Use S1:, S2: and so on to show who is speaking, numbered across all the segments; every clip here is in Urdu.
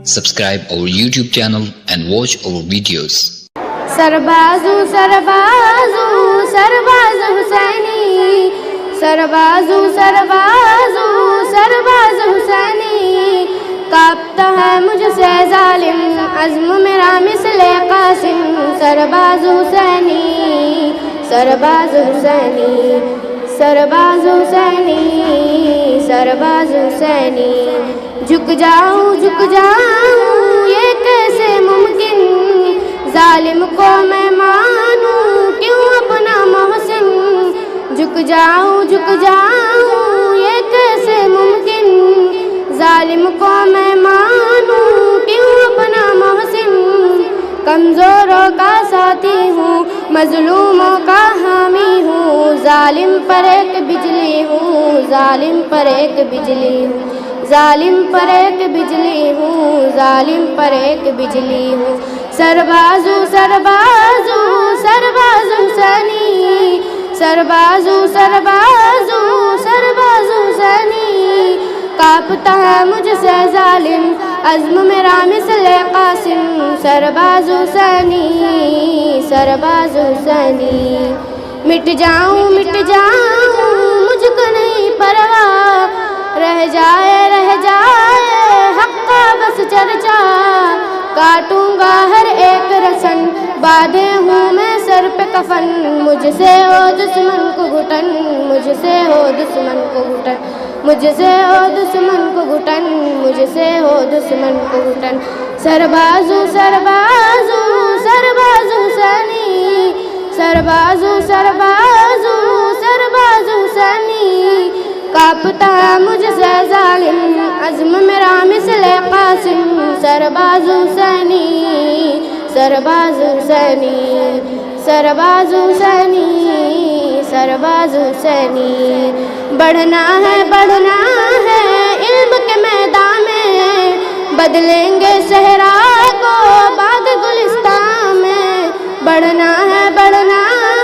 S1: Subscribe our YouTube channel and watch our videos.
S2: سربازو سربازو سرباز حسینی سربازو سربازو سرباز حسینی کانپتا ہے مجھ سے ظالم عزم میرا مثل قاسم سرباز حسینی سرباز حسینی سرباز حسینی سرباز حسینی جھک جاؤں یہ کیسے ممکن ظالم کو میں مانوں کیوں اپنا محسن جھک جاؤں یہ کیسے ممکن ظالم کو میں مانوں کیوں اپنا محسن کمزوروں کا ساتھی ہوں مظلوموں کا حامی ہوں ظالم پر ایک بجلی ہوں ظالم پر ایک بجلی ہوں ظالم پر ایک بجلی ہوں ظالم پر ایک بجلی ہوں سربازو سربازو سرباز حسینی سربازو سربازو سرباز حسینی کانپتا ہے مجھ سے ظالم عزم میرا مثل قاسم سرباز حسینی سرباز حسینی مٹ جاؤں مجھ کو نہیں پرواہ رہ جائے حق کا بس چرچا کاٹوں گا ہر ایک رسن باندھے ہوں میں سر پہ کفن مجھ سے ہو دشمن کو گھٹن مجھ سے ہو دشمن کو گھٹن مجھ سے ہو دشمن کو گھٹن مجھ سے ہو دشمن کو گھٹن سربازو سربازو سرباز حسینی سربازو سربازو سرباز حسینی کانپتا ہے مجھ سے ظالم عزم میرا مثل قاسم سرباز حسینی سرباز حسینی سرباز حسینی سرباز حسینی بڑھنا ہے علم کے میدان میں بدلیں گے صحرا کو باغ گلستان میں بڑھنا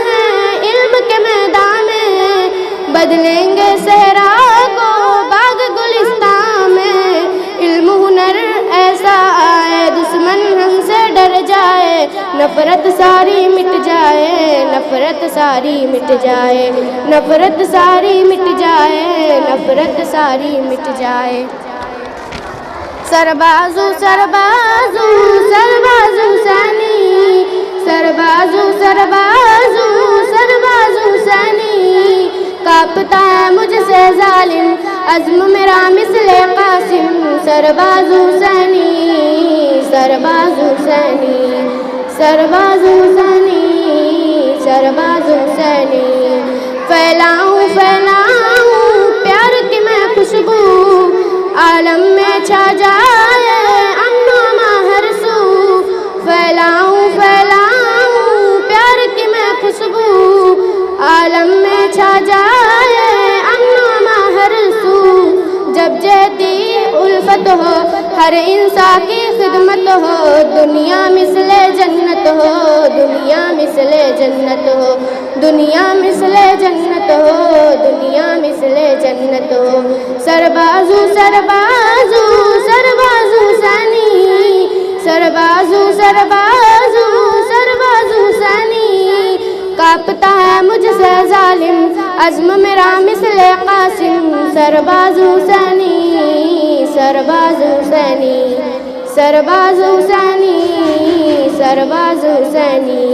S2: ہے علم کے میدان میں بدلیں گے صحرا کو باغ گلستان میں علم ہنر ایسا آئے دشمن ہم سے ڈر جائے نفرت ساری مٹ جائے نفرت ساری مٹ جائے نفرت ساری مٹ جائے نفرت ساری مٹ جائے سربازو سربازو سرباز حسینی سربازو سربازو سرباز حسینی کانپتا ہے مجھ سے ظالم عزم میرا مثل قاسم سرباز حسینی سرباز حسینی سرباز حسینی سرباز حسینی پھیلاؤں پیار کی میں خوشبو عالم میں چھا جائے امن و امان ہر سو پھیلاؤں پیار کی میں خوشبو عالم میں چھا جائے امن و امان ہر سو جب جیتی الفت ہو ہر انسان کی خدمت ہو دنیا مثل جنت ہو دنیا مثل جنت ہو دنیا مثل جنت ہو دنیا مثل جنت ہو سربازو سربازو سرباز حسینی سربازو سربازو سرباز حسینی کانپتا ہے مجھ سے ظالم عزم میرا مثل قاسم سرباز حسینی سرباز حسینی سرباز حسینی سرباز حسینی